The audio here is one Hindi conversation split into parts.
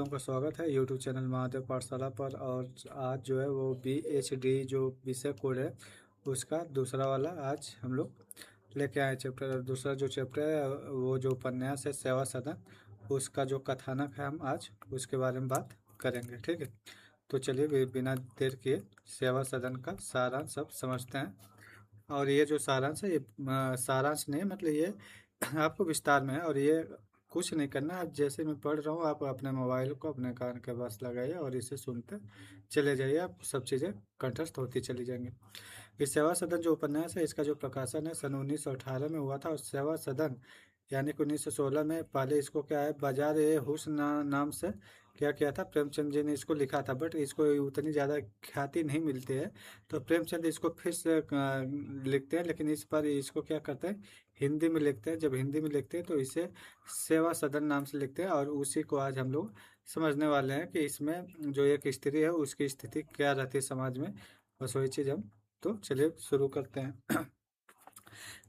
का स्वागत है यूट्यूब चैनल महादेव पाठशाला पर। और आज जो है वो BHD जो विषय कोड है उसका दूसरा वाला आज हम लोग लेके आए चैप्टर। और दूसरा जो चैप्टर है वो जो उपन्यास है सेवा सदन, उसका जो कथानक है हम आज उसके बारे में बात करेंगे। ठीक है, तो चलिए बिना देर किए सेवा सदन का सारांश सब समझते हैं। और ये जो सारांश है ये सारांश नहीं है, मतलब ये आपको विस्तार में है। और ये कुछ नहीं करना, आप जैसे मैं पढ़ रहा हूँ आप अपने मोबाइल को अपने कान के पास लगाइए और इसे सुनते चले जाइए, आप सब चीज़ें कंठस्थ होती चली जाएंगी। इस सेवा सदन जो उपन्यास है इसका जो प्रकाशन है सन 1918 में हुआ था। और सेवा सदन यानी कि 1916 में पहले इसको क्या है बाजार ए हुस्न नाम से क्या किया था, प्रेमचंद जी ने इसको लिखा था। बट इसको उतनी ज़्यादा ख्याति नहीं मिलती है, तो प्रेमचंद इसको फिर से लिखते हैं। लेकिन इस पर इसको क्या करते हैं, हिंदी में लिखते हैं। जब हिंदी में लिखते हैं तो इसे सेवा सदन नाम से लिखते हैं। और उसी को आज हम लोग समझने वाले हैं कि इसमें जो एक स्त्री है उसकी स्थिति क्या रहती है समाज में, बस वही चीज़ हम तो चलिए शुरू करते हैं।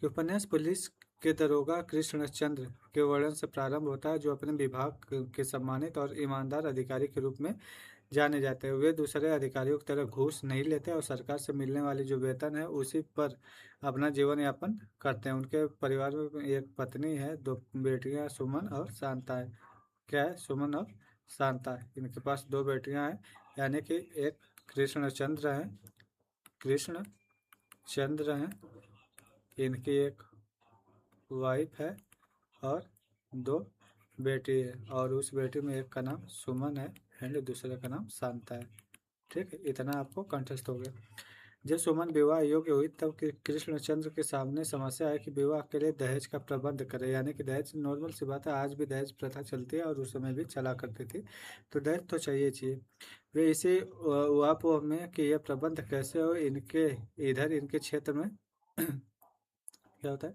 कि उपन्यास पुलिस के दरोगा कृष्णचंद्र के वर्णन से प्रारंभ होता है, जो अपने विभाग के सम्मानित और ईमानदार अधिकारी के रूप में जाने जाते हैं। वे दूसरे अधिकारियों की तरह घूस नहीं लेते और सरकार से मिलने वाली जो वेतन है उसी पर अपना जीवन यापन करते हैं। उनके परिवार में एक पत्नी है, दो बेटियां सुमन और शांता है। क्या है, सुमन और शांता है। इनके पास दो बेटियां हैं, यानी कि एक कृष्णचंद्र हैं, कृष्णचंद्र हैं, इनकी एक वाइफ है और दो बेटी है। और उस बेटी में एक का नाम सुमन है एंड दूसरे का नाम शांता है। ठीक है, इतना आपको कंठस्थ हो गया। जब सुमन विवाह योग्य हुई तब कृष्णचंद्र के सामने समस्या है कि विवाह के लिए दहेज का प्रबंध करे। यानी कि दहेज नॉर्मल सी बात है, आज भी दहेज प्रथा चलती है और उस समय भी चला करती थी, तो दहेज तो चाहिए चाहिए। वे इसी उहापोह में कि यह प्रबंध कैसे हो, इनके क्षेत्र में क्या होता है,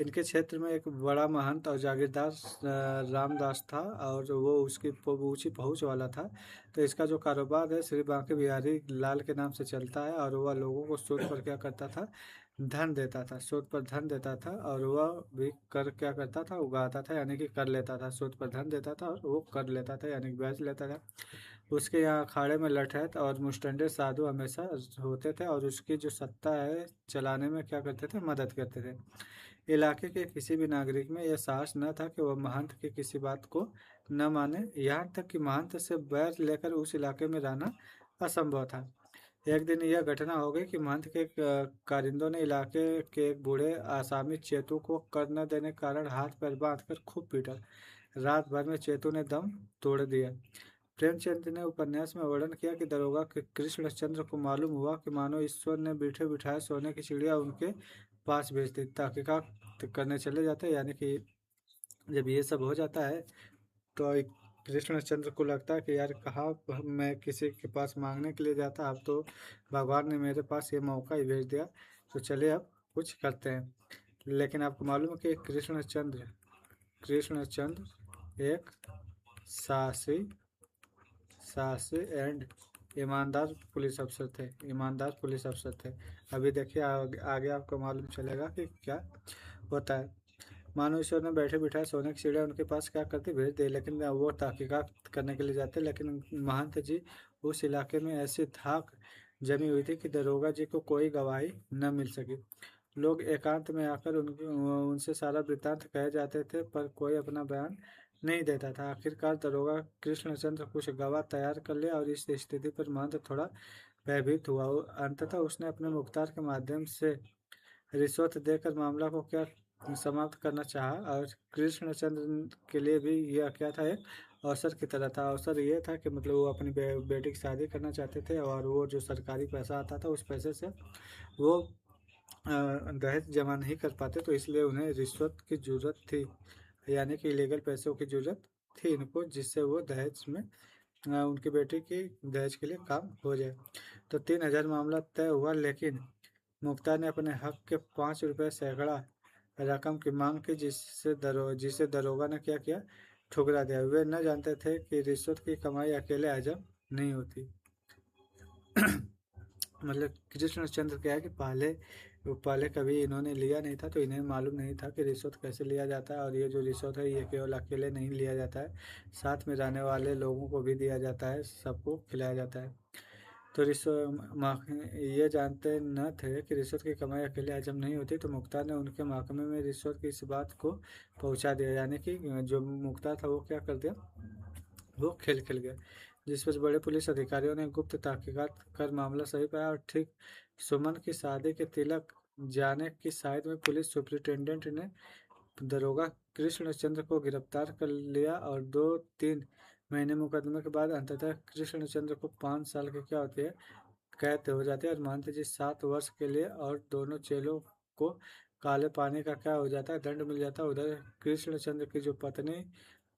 इनके क्षेत्र में एक बड़ा महंत और जागीरदार रामदास था और वो उसकी ऊंची पहुंच वाला था। तो इसका जो कारोबार है श्री बांके बिहारी लाल के नाम से चलता है। और वह लोगों को सूद पर क्या करता था, धन देता था, सूद पर धन देता था। और वह भी कर क्या करता था, उगाता था, यानी कि कर लेता था। सूद पर धन देता था और वो कर लेता था, यानी कि ब्याज लेता था। उसके यहाँ अखाड़े में लठैत और मुस्टंडे साधु हमेशा होते थे और उसकी जो सत्ता है चलाने में क्या करते थे, मदद करते थे। इलाके के किसी भी नागरिक में यह साहस न था कि वह महंत की किसी बात को न माने, यहाँ तक कि महंत से बैर लेकर उस इलाके में रहना असंभव था। एक दिन यह घटना हो गई कि महंत के कारिंदों ने इलाके के एक बूढ़े आसामी चेतू को कर न देने के कारण हाथ पैर बांधकर खूब पीटा। रात भर में चेतू ने दम तोड़ दिया। प्रेमचंद ने उपन्यास में वर्णन किया कि दरोगा कृष्णचंद्र को मालूम हुआ कि मानो ईश्वर ने बैठे बिठाए सोने की चिड़िया उनके पास भेज दी। तहकीकात करने चले जाते हैं, यानी कि जब ये सब हो जाता है तो कृष्णचंद्र को लगता है कि यार कहाँ मैं किसी के पास मांगने के लिए जाता, अब तो भगवान ने मेरे पास ये मौका ही भेज दिया, तो चलिए अब कुछ करते हैं। लेकिन आपको मालूम है कि कृष्णचंद्र एक साहसी साहसी एंड ईमानदार पुलिस अफसर थे, ईमानदार पुलिस अफसर थे। अभी देखिए आगे आपको मालूम चलेगा कि क्या होता है। मानो ईश्वर ने बैठे बिठाए सोने की चिड़िया उनके पास क्या करते, भेज दे। लेकिन वो तहकीकात करने के लिए जाते, लेकिन महंत जी उस इलाके में ऐसी धाक जमी हुई थी कि दरोगा जी को कोई गवाही न मिल सकी। लोग एकांत में आकर उनसे सारा वृत्तांत कहे जाते थे, पर कोई अपना बयान नहीं देता था। आखिरकार दरोगा कृष्णचंद्र कुछ गवाह तैयार कर लिया और इस स्थिति पर महंत थोड़ा भयभीत हुआ। अंततः उसने अपने मुख्तार के माध्यम से रिश्वत देकर मामला को क्या समाप्त करना चाहा। और कृष्णचंद्र के लिए भी यह क्या था, एक अवसर की तरह था। अवसर ये था कि मतलब वो अपनी बेटी की शादी करना चाहते थे और वो जो सरकारी पैसा आता था उस पैसे से वो दहेज जमा नहीं कर पाते, तो इसलिए उन्हें रिश्वत की ज़रूरत थी, यानी कि इलीगल पैसों की ज़रूरत थी इनको, जिससे वो दहेज में उनकी बेटी की दहेज के लिए काम हो जाए। तो 3,000 मामला तय हुआ, लेकिन मुख्तार ने अपने हक के 5 रुपये सैकड़ा रकम की मांग की, जिसे दरोगा ने क्या किया, ठुकरा दिया। वे न जानते थे कि रिश्वत की कमाई अकेले हजम नहीं होती। मतलब कृष्णचंद्र क्या है कि पहले वो पहले कभी इन्होंने लिया नहीं था, तो इन्हें मालूम नहीं था कि रिश्वत कैसे लिया जाता है। और ये जो रिश्वत है ये केवल अकेले नहीं लिया जाता है, साथ में रहने वाले लोगों को भी दिया जाता है, सबको खिलाया जाता है। तो ये जानते न थे कि रिश्वत की कमाई अकेले हजम नहीं होती, तो मुख्तार ने उनके महकमे में रिश्वत की इस बात को पहुंचा दिया। यानी कि जो मुख्तार था वो क्या कर दिया, वो खेल खेल गया। जिस पर बड़े पुलिस अधिकारियों ने गुप्त तहकीकात कर मामला सही पाया और ठीक सुमन की शादी के तिलक जाने की शायद में पुलिस सुपरिटेंडेंट ने दरोगा कृष्णचंद्र को गिरफ्तार कर लिया और 2-3 महीने मुकदमे के बाद अंततः कृष्णचंद्र को 5 साल की क्या होती है, कैद हो जाती है। और मानते जी 7 वर्ष के लिए, और दोनों चेलों को काले पानी का क्या हो जाता है, दंड मिल जाता है। उधर कृष्णचंद्र की जो पत्नी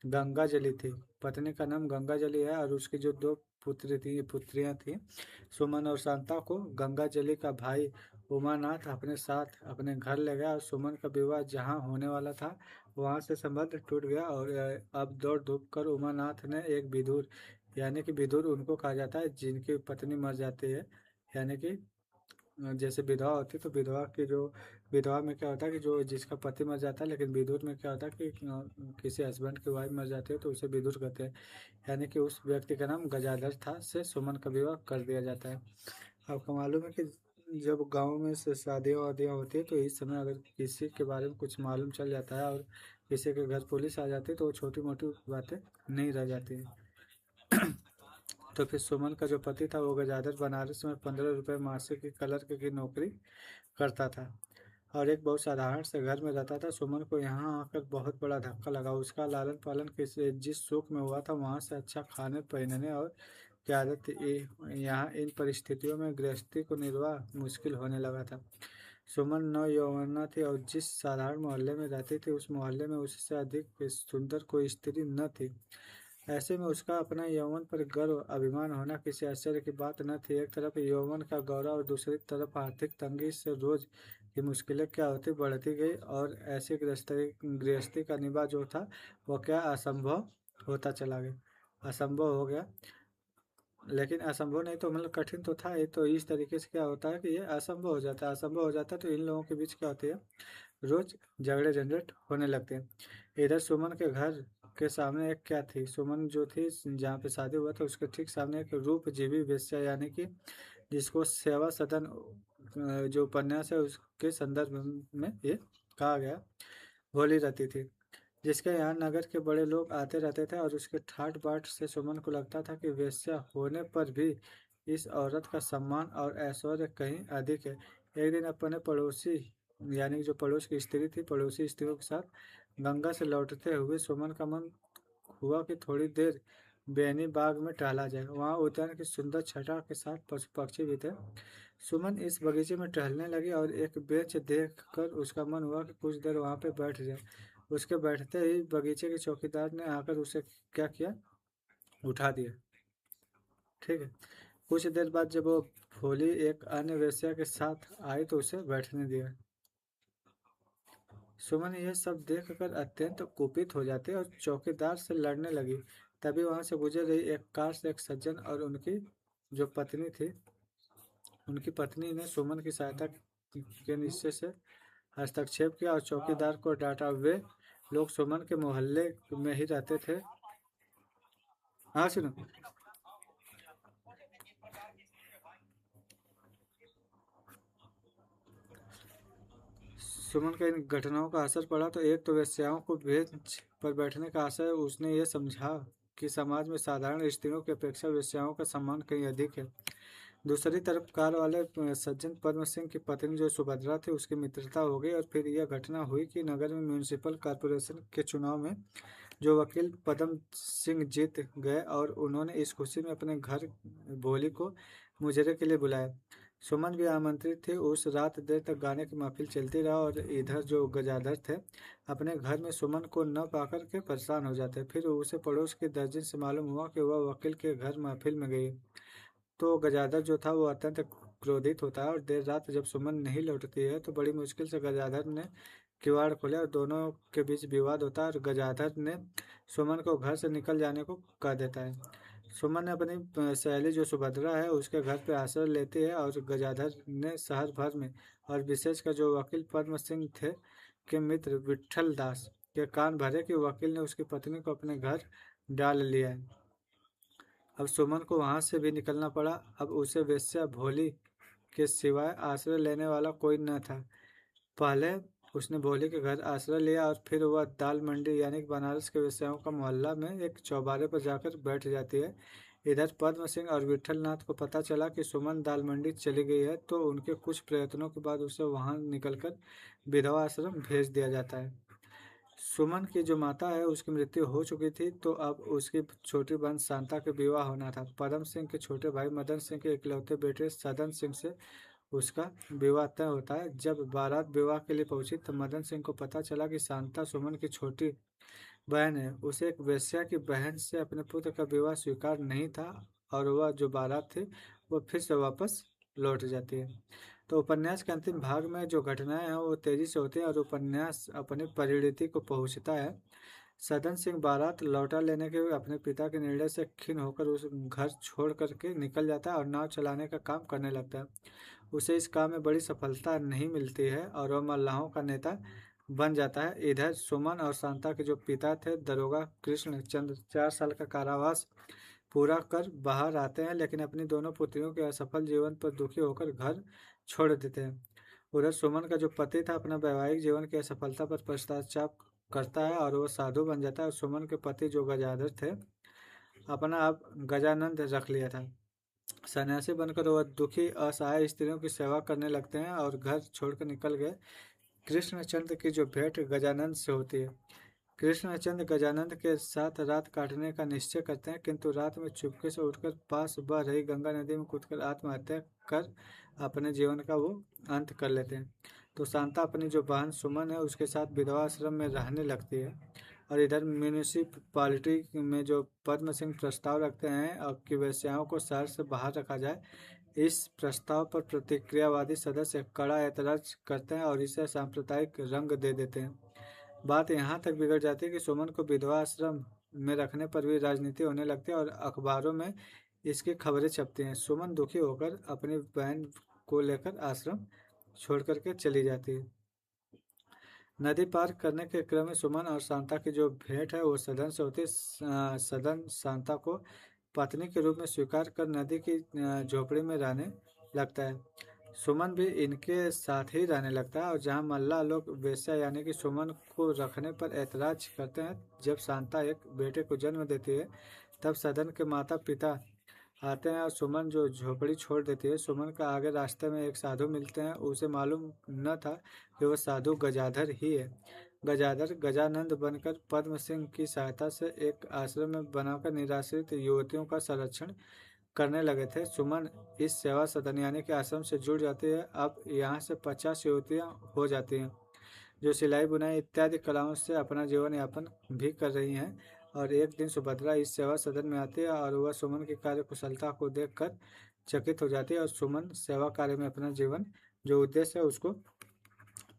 गंगा जली थी, पत्नी का नाम गंगा जली है, और उसकी जो 2 पुत्रियां थी सुमन और शांता को गंगा जली का भाई उमानाथ अपने साथ अपने घर ले गया, और सुमन का विवाह जहां होने वाला था वहां से संबंध टूट गया। और अब दौड़ धूप कर उमानाथ ने एक विधुर, यानी कि विधुर उनको कहा जाता है जिनकी पत्नी मर जाती है, यानी कि जैसे विधवा होती है, तो विधवा की जो विधवा में क्या होता है कि जो जिसका पति मर जाता है, लेकिन विधुर में क्या होता है कि किसी हस्बैंड की वाइफ मर जाती है तो उसे विधुर कहते हैं। यानी कि उस व्यक्ति का नाम गजाधर था, से सुमन का विवाह कर दिया जाता है। आपको मालूम है कि जब गाँव में से शादियाँ वादियाँ होती है, तो इस समय अगर किसी के बारे में कुछ मालूम चल जाता है और किसी के घर पुलिस आ जाती है, तो वो छोटी मोटी बातें नहीं रह जाती हैं। तो फिर सुमन का जो पति था वो गजाधर बनारस में 15 रुपये मासिक की क्लर्क की नौकरी करता था और एक बहुत साधारण से घर में रहता था। सुमन को यहाँ आकर बहुत बड़ा धक्का लगा। उसका लालन पालन जिस सुख में हुआ था, वहाँ से अच्छा खाने पहनने और की आदत थी। यहाँ इन परिस्थितियों में गृहस्थी को निर्वाह मुश्किल होने लगा था। सुमन नौयौवना थी और जिस साधारण मोहल्ले में रहती थी, उस मोहल्ले में उससे अधिक सुंदर कोई स्त्री न थी। ऐसे में उसका अपना यौवन पर गर्व अभिमान होना किसी आश्चर्य की बात न थी। एक तरफ यौवन का गौरव और दूसरी तरफ आर्थिक तंगी से रोज की मुश्किलें क्या होती बढ़ती गई, और ऐसी गृहस्थी का निभा जो था वह क्या असंभव होता चला गया, असंभव हो गया। लेकिन असंभव नहीं तो मतलब कठिन तो था ये, तो इस तरीके से क्या होता है कि ये असंभव हो जाता है। असंभव हो जाता है तो इन लोगों के बीच क्या होती है, रोज झगड़े झंझट होने लगते हैं। इधर सुमन के घर के सामने एक क्या थी, सुमन जो थी जहाँ पे शादी हुआ था उसके ठीक सामने एक रूपजीवी वेश्या, यानी कि जिसको सेवा सदन जो उपन्यास है उसके संदर्भ में ये कहा गया, भोली रहती थी, जिसके यहाँ नगर के बड़े लोग आते रहते थे। और उसके ठाट बाट से सुमन को लगता था कि वेश्या होने पर भी इस औरत का सम्मान और ऐश्वर्य कहीं अधिक है। एक दिन अपने पड़ोसी, यानी जो पड़ोस की स्त्री थी, पड़ोसी स्त्रियों के साथ गंगा से लौटते हुए सुमन का मन हुआ कि थोड़ी देर बेनी बाग में टहला जाए। वहाँ उद्यान की सुंदर छटा के साथ पशु पक्षी भी थे। सुमन इस बगीचे में टहलने लगी और एक बेंच देख कर उसका मन हुआ कि कुछ देर वहाँ पे बैठ जाए। उसके बैठते ही बगीचे के चौकीदार ने आकर उसे क्या किया, उठा दिया। ठीक है। कुछ देर बाद जब वो भोली एक अन्य वेश्या के साथ आई तो उसे बैठने दिया। सुमन यह सब देखकर अत्यंत कुपित हो जाती और चौकीदार से लड़ने लगी। तभी वहां से गुजर रही एक कार से एक सज्जन और उनकी जो पत्नी थी, उनकी पत्नी ने सुमन की सहायता के निश्चय से हस्तक्षेप किया और चौकीदार को डांटा। वे लोग सुमन के मोहल्ले में ही रहते थे। हाँ सुनो, सुमन के इन घटनाओं का असर पड़ा तो एक तो वेश्याओं को बेंच पर बैठने का आशय, उसने ये समझा कि समाज में साधारण स्त्रियों की अपेक्षा वेश्याओं का सम्मान कहीं अधिक है। दूसरी तरफ कार वाले सज्जन पद्म सिंह की पत्नी जो सुभद्रा थी उसकी मित्रता हो गई। और फिर यह घटना हुई कि नगर में म्यूनिसिपल कॉरपोरेशन के चुनाव में जो वकील पद्म सिंह जीत गए और उन्होंने इस खुशी में अपने घर भोली को मुजरे के लिए बुलाया। सुमन भी आमंत्रित थी। उस रात देर तक गाने की महफिल चलती रहा और इधर जो गजाधर थे अपने घर में सुमन को न पाकर के परेशान हो जाते। फिर उसे पड़ोस के दर्जन से मालूम हुआ कि वह वकील के घर महफिल में गई, तो गजाधर जो था वो अत्यंत क्रोधित होता है और देर रात जब सुमन नहीं लौटती है तो बड़ी मुश्किल से गजाधर ने किवाड़ खोले और दोनों के बीच विवाद होता है और गजाधर ने सुमन को घर से निकल जाने को कह देता है। सुमन ने अपनी सहेली जो सुभद्रा है उसके घर पे आश्रय लेती है और गजाधर ने शहर भर में और विशेषकर जो वकील पद्म सिंह थे के मित्र विट्ठल दास के कान भरे कि वकील ने उसकी पत्नी को अपने घर डाल लिया है। अब सुमन को वहां से भी निकलना पड़ा। अब उसे वेश्या भोली के सिवाय आश्रय लेने वाला कोई न था। पहले उसने भोली के घर आश्रय लिया और फिर वह दाल मंडी यानी बनारस के वेश्याओं का मोहल्ला में एक चौबारे पर जाकर बैठ जाती है। इधर पद्म सिंह और विट्ठल नाथ को पता चला कि सुमन दाल मंडी चली गई है, तो उनके कुछ प्रयत्नों के बाद उसे वहां निकलकर विधवा आश्रम भेज दिया जाता है। सुमन की जो माता है उसकी मृत्यु हो चुकी थी, तो अब उसकी छोटी बहन शांता के विवाह होना था। पद्म सिंह के छोटे भाई मदन सिंह के इकलौते बेटे सदन सिंह से उसका विवाह तय होता है। जब बारात विवाह के लिए पहुंची तब मदन सिंह को पता चला कि शांता सुमन की छोटी बहन है। उसे एक वेश्या की बहन से अपने पुत्र का विवाह स्वीकार नहीं था और वह जो बारात थी वो फिर से वापस लौट जाती है। तो उपन्यास के अंतिम भाग में जो घटनाएं हैं वो तेजी से होती है और उपन्यास अपनी परिणति को पहुंचता है। सदन सिंह बारात लौटा लेने के अपने पिता के निर्णय से खिन्न होकर उस घर छोड़ करके निकल जाता है और नाव चलाने का काम करने लगता है। उसे इस काम में बड़ी सफलता नहीं मिलती है और वह मल्लाहों का नेता बन जाता है। इधर सुमन और शांता के जो पिता थे दरोगा कृष्ण चंद्र 4 साल का कारावास पूरा कर बाहर आते हैं, लेकिन अपनी दोनों पुत्रियों के असफल जीवन पर दुखी होकर घर छोड़ देते हैं। उधर सुमन का जो पति था अपना वैवाहिक जीवन की असफलता पर पश्चाताप करता है और वो साधु बन जाता है। और सुमन के पति जो गजाधर थे अपना आप गजानंद रख लिया था। सन्यासी बनकर वह दुखी असहाय स्त्रियों की सेवा करने लगते हैं और घर छोड़कर निकल गए। कृष्णचंद्र की जो भेंट गजानंद से होती है। कृष्णचंद्र गजानंद के साथ रात काटने का निश्चय करते हैं, किंतु रात में चुपके से उठकर पास बह रही गंगा नदी में कूदकर आत्महत्या कर अपने जीवन का वो अंत कर लेते हैं। तो शांता अपनी जो बहन सुमन है उसके साथ विधवा आश्रम में रहने लगती है। और इधर म्यूनिसिपालिटी में जो पद्म सिंह प्रस्ताव रखते हैं और कि वेश्याओं को शहर से बाहर रखा जाए, इस प्रस्ताव पर प्रतिक्रियावादी सदस्य कड़ा ऐतराज करते हैं और इसे सांप्रदायिक रंग दे देते हैं। बात यहाँ तक बिगड़ जाती है कि सुमन को विधवा आश्रम में रखने पर भी राजनीति होने लगती है और अखबारों में इसकी खबरें छपती हैं। सुमन दुखी होकर अपनी बहन को लेकर आश्रम छोड़ करके चली जाती है। नदी पार करने के क्रम में सुमन और शांता की जो भेंट है वो सदन से होती है। सदन शांता को पत्नी के रूप में स्वीकार कर नदी की झोपड़ी में रहने लगता है। सुमन भी इनके साथ ही रहने लगता है और जहां मल्ला लोग वेश्या यानी कि सुमन को रखने पर ऐतराज करते हैं, जब शांता एक बेटे को जन्म देती है तब सदन के माता पिता आते हैं और सुमन जो झोपड़ी छोड़ देती है। सुमन का आगे रास्ते में एक साधु मिलते हैं। उसे मालूम न था कि वह साधु गजाधर ही है। गजाधर गजानंद बनकर पद्म सिंह की सहायता से एक आश्रम में बनाकर निराश्रित युवतियों का संरक्षण करने लगे थे। सुमन इस सेवा सदन यानी के आश्रम से जुड़ जाती है। अब यहाँ से 50 युवतियाँ हो जाती हैं जो सिलाई बुनाई इत्यादि कलाओं से अपना जीवन यापन भी कर रही हैं। और एक दिन सुभद्रा इस सेवा सदन में आती है और वह सुमन की कार्य कुशलता को देखकर चकित हो जाती है और सुमन सेवा कार्य में अपना जीवन जो उद्देश्य है उसको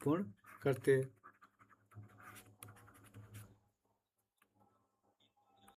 पूर्ण करते हैं।